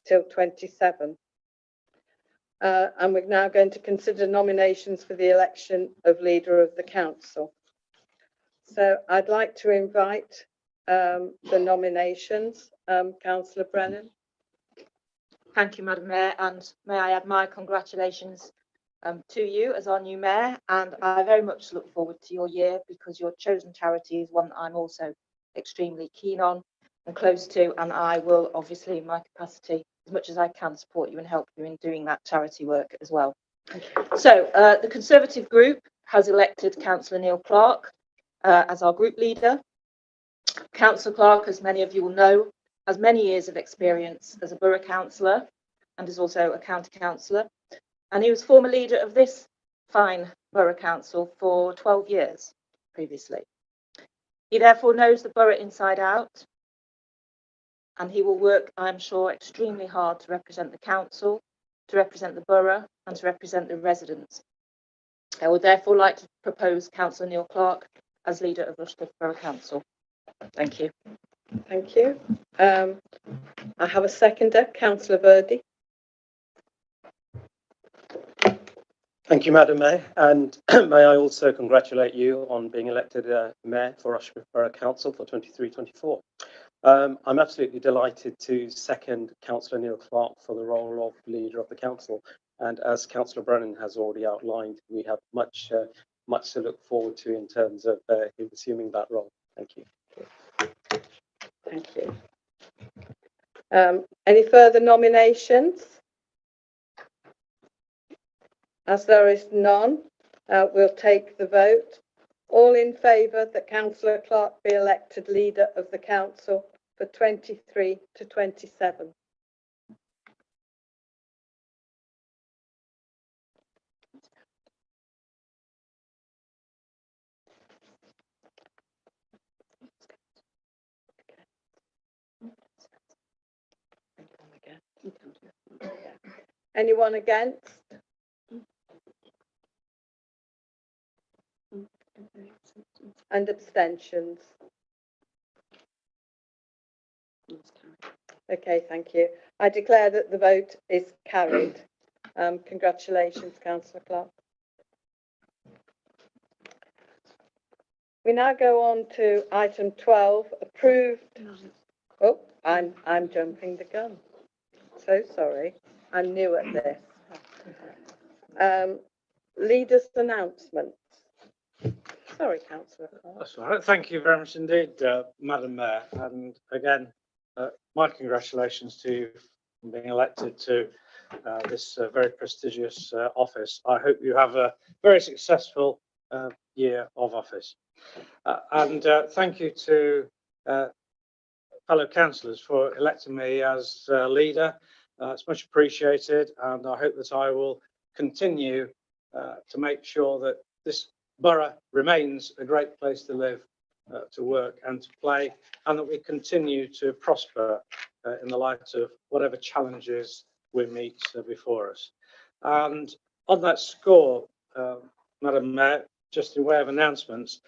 till 27. And we're now going to consider nominations for the election of leader of the council. So I'd like to invite the nominations. Councillor Brennan. Thank you, Madam Mayor, and may I add my congratulations to you as our new mayor, and I very much look forward to your year because your chosen charity is one that I'm also extremely keen on and close to, and I will obviously in my capacity as much as I can support you and help you in doing that charity work as well. So the Conservative group has elected Councillor Neil Clark as our group leader. Councillor Clark, as many of you will know, has many years of experience as a borough councillor and is also a county councillor. And he was former leader of this fine borough council for 12 years previously. He therefore knows the borough inside out, and he will work, I'm sure, extremely hard to represent the council, to represent the borough, and to represent the residents. I would therefore like to propose Councillor Neil Clark as leader of Rushcliffe Borough Council. Thank you. Thank you. I have a seconder, Councillor Verdi. Thank you, Madam Mayor, and may I also congratulate you on being elected Mayor for Rushcliffe Borough Council for 23-24. I'm absolutely delighted to second Councillor Neil Clark for the role of leader of the council, and as Councillor Brennan has already outlined, we have much to look forward to in terms of him assuming that role. Thank you. Thank you. Any further nominations? As there is none, we'll take the vote. All in favour that Councillor Clark be elected leader of the council for 23 to 27. Anyone against? And abstentions? Okay, thank you. I declare that the vote is carried. Congratulations, Councillor Clark. We now go on to item 12, approved. Oh, I'm jumping the gun. So sorry. I'm new at this. Leaders' announcements. Sorry, Councillor Clark. That's all right. Thank you very much indeed, Madam Mayor. And again, my congratulations to you for being elected to this very prestigious office. I hope you have a very successful year of office. And thank you to fellow councillors for electing me as leader. It's much appreciated, and I hope that I will continue to make sure that this borough remains a great place to live, to work and to play, and that we continue to prosper in the light of whatever challenges we meet before us. And on that score, Madam Mayor, just in way of announcements,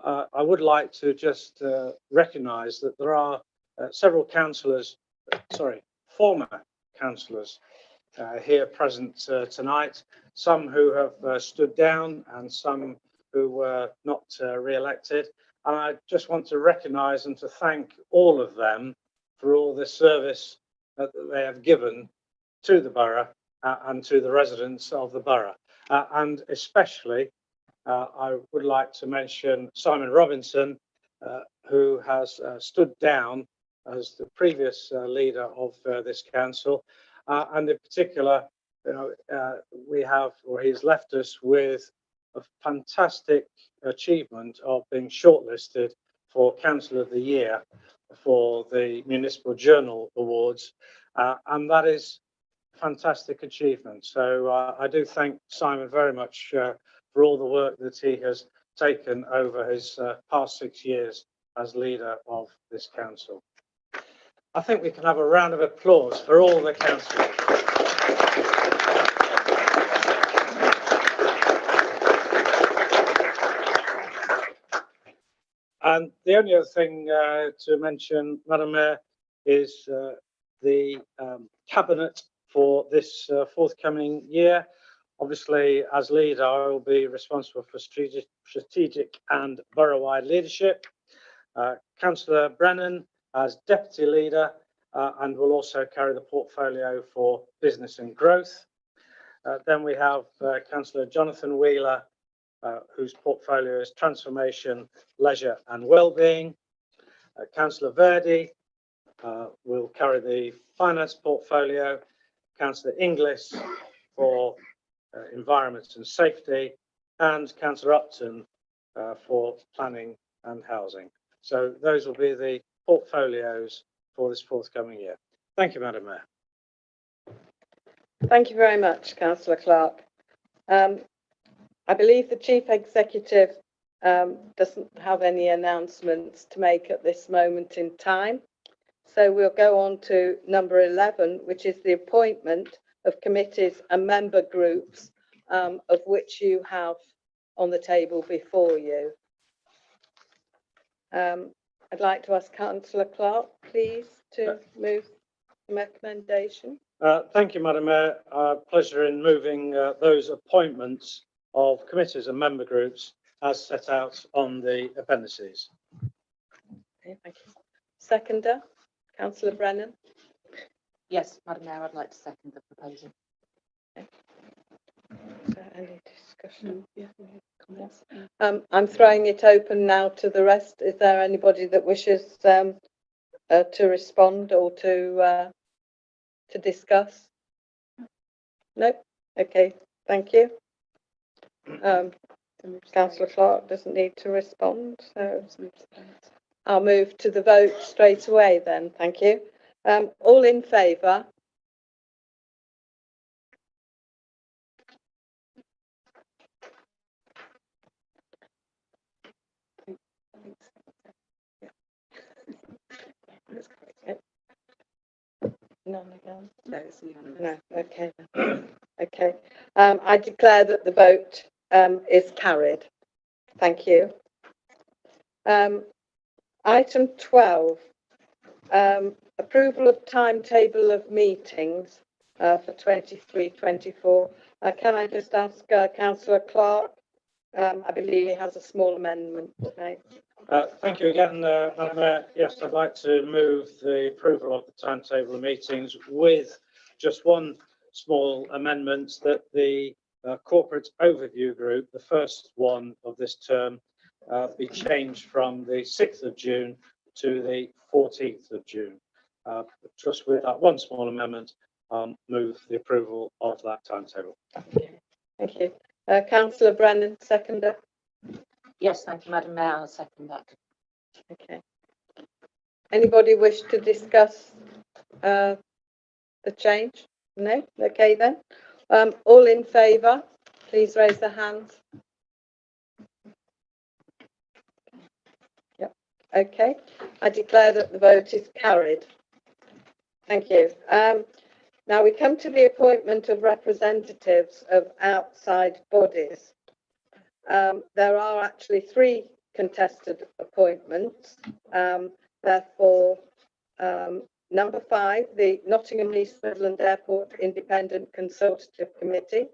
I would like to just recognise that there are several councillors, former councillors here present tonight, some who have stood down and some who were not re-elected. And I just want to recognise and to thank all of them for all the service that they have given to the borough and to the residents of the borough. And especially, I would like to mention Simon Robinson, who has stood down as the previous leader of this council. And in particular, he's left us with a fantastic achievement of being shortlisted for Council of the Year for the Municipal Journal Awards, and that is a fantastic achievement. So I do thank Simon very much for all the work that he has taken over his past 6 years as leader of this council. I think we can have a round of applause for all the councillors. And the only other thing to mention, Madam Mayor, is the Cabinet for this forthcoming year. Obviously, as leader, I will be responsible for strategic and borough-wide leadership. Councillor Brennan as Deputy Leader and will also carry the portfolio for business and growth. Then we have Councillor Jonathan Wheeler, whose portfolio is transformation, leisure and wellbeing. Councillor Verdi will carry the finance portfolio. Councillor Inglis for environment and safety, and Councillor Upton for planning and housing. So those will be the portfolios for this forthcoming year. Thank you, Madam Mayor. Thank you very much, Councillor Clark. I believe the Chief Executive doesn't have any announcements to make at this moment in time. So we'll go on to number 11, which is the appointment of committees and member groups, of which you have on the table before you. I'd like to ask Councillor Clark, please, to move the recommendation. Thank you, Madam Mayor. Pleasure in moving those appointments of committees and member groups as set out on the appendices. Okay, thank you. Seconder, Councillor Brennan. Yes, Madam Mayor, I'd like to second the proposal. Okay. Is there any discussion? Yeah, comments? I'm throwing it open now to the rest. Is there anybody that wishes to respond or to discuss? No? Okay, thank you. Councillor Clark doesn't need to respond, so I'll move to the vote straight away then. Thank you. All in favour? None again? No, it's unanimous. No, okay. Okay. I declare that the vote is carried. Thank you. Item 12, approval of timetable of meetings for 23-24. Can I just ask Councillor Clark? I believe he has a small amendment to make. Thank you again, Madam Mayor. Yes, I'd like to move the approval of the timetable of meetings with just one small amendment, that the corporate overview group, the first one of this term, be changed from the 6th of June to the 14th of June. Just with that one small amendment, move the approval of that timetable. Okay. Thank you. Councillor Brennan, seconder. Yes, thank you, Madam Mayor. I'll second that. Okay. Anybody wish to discuss the change? No? Okay then. All in favour, please raise their hands. Yep. Okay. I declare that the vote is carried. Thank you. Now we come to the appointment of representatives of outside bodies. There are actually 3 contested appointments. Therefore, number 5, the Nottingham East Midland Airport Independent Consultative Committee,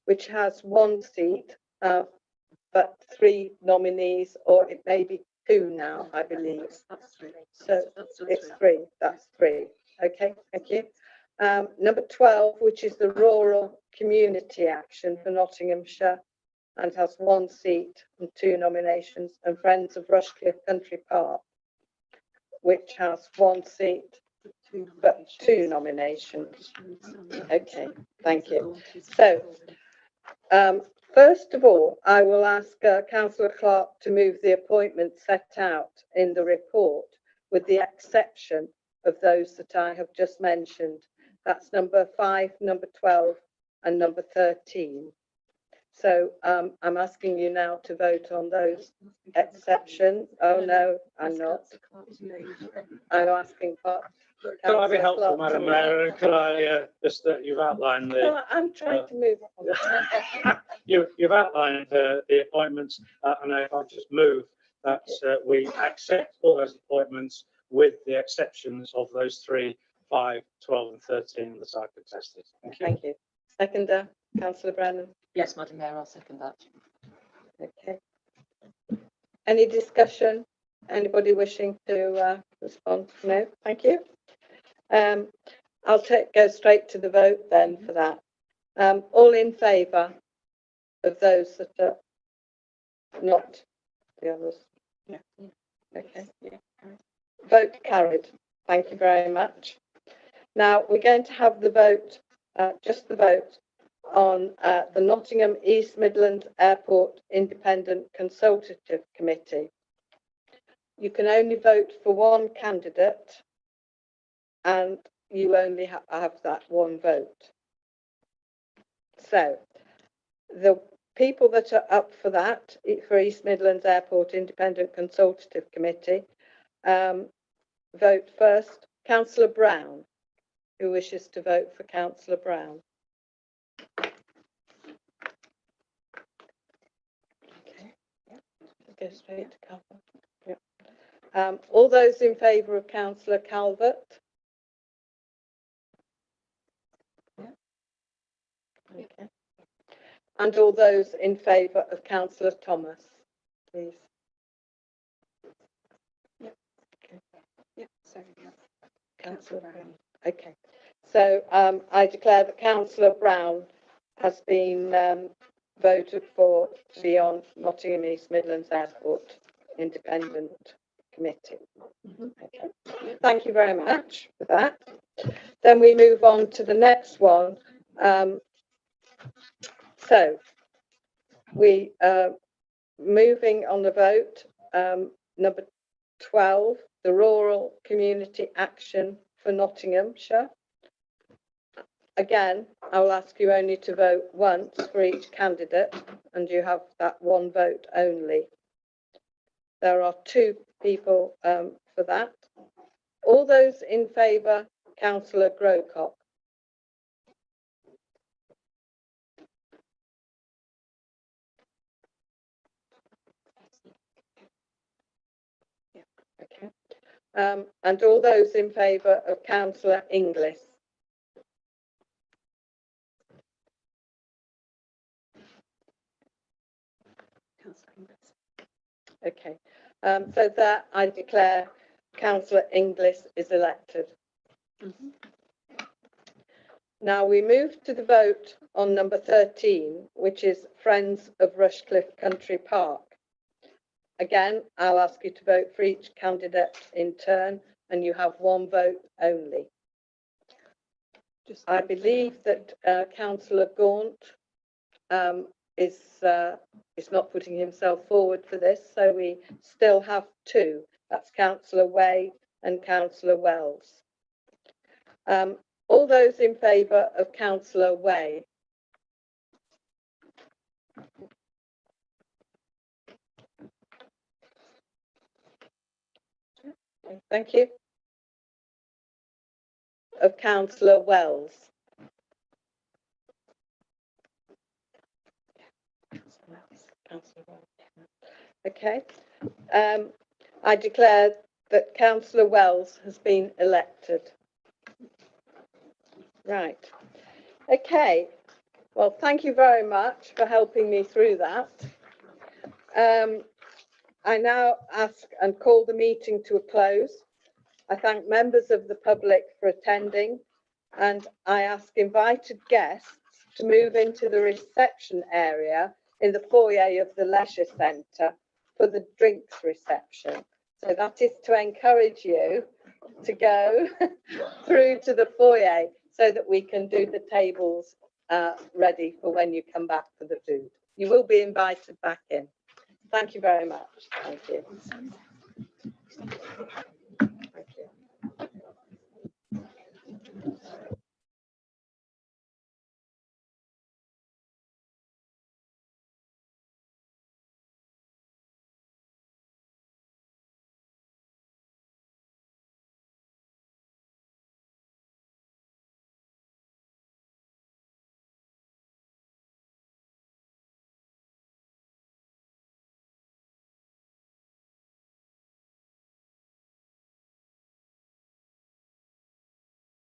which has 1 seat, but 3 nominees, or it may be 2 now, I believe. That's 3. So it's 3. That's 3. Okay, thank you. Number 12, which is the Rural Community Action for Nottinghamshire, and has 1 seat and 2 nominations, and Friends of Rushcliffe Country Park, which has 1 seat but 2 nominations. Okay, thank you. So First of all, I will ask Councillor Clark to move the appointments set out in the report, with the exception of those that I have just mentioned. That's number 5, number 12 and number 13. So I'm asking you now to vote on those exceptions. Oh no, I'm not. I'm asking for. Can I be helpful, Madam Mayor? Can I just you've outlined the No, I'm trying to move on. you've outlined the appointments, and if I just move that we accept all those appointments with the exceptions of those 3, 5, 12 and 13 that I contested. Thank you. Thank you. Seconder, Councillor Brennan. Yes, Madam Mayor, I'll second that. Okay. Any discussion? Anybody wishing to respond? No, thank you. I'll go straight to the vote then for that. All in favour of those that are not the others? Yeah. Okay. Yeah. Vote carried. Thank you very much. Now we're going to have the vote, just the vote on the Nottingham East Midlands Airport Independent Consultative Committee. You can only vote for one candidate and you only have that one vote. So the people that are up for that, for East Midlands Airport Independent Consultative Committee, vote first, Councillor Brown. Who wishes to vote for Councillor Brown? Okay, go straight to Calvert. Yeah. All those in favour of Councillor Calvert? Yeah. Okay. And all those in favour of Councillor Thomas, please. Yep. Okay. Yep. Sorry. Councillor Brown. Okay. So I declare that Councillor Brown has been voted for to be on Nottingham East Midlands Airport Independent Committee. Okay. Thank you very much for that. Then we move on to the next one. So we moving on the vote, number 12, the Rural Community Action for Nottinghamshire. Again, I will ask you only to vote once for each candidate, and you have that one vote only. There are 2 people for that. All those in favour, Councillor Grocott. Yeah, okay. And all those in favour of Councillor Inglis. Okay, so that I declare Councillor Inglis is elected. Now we move to the vote on number 13, which is Friends of Rushcliffe Country Park. Again, I'll ask you to vote for each candidate in turn, and you have one vote only. I believe that Councillor Gaunt is not putting himself forward for this, so we still have 2. That's Councillor Way and Councillor Wells. All those in favour of Councillor Way? Thank you. Of Councillor Wells? Okay. I declare that Councillor Wells has been elected. Right. Okay. Well, thank you very much for helping me through that. I now ask and call the meeting to a close. I thank members of the public for attending, and I ask invited guests to move into the reception area in the foyer of the Leisure Centre for the drinks reception. So that is to encourage you to go through to the foyer so that we can do the tables ready for when you come back for the food. You will be invited back in. Thank you very much. Thank you.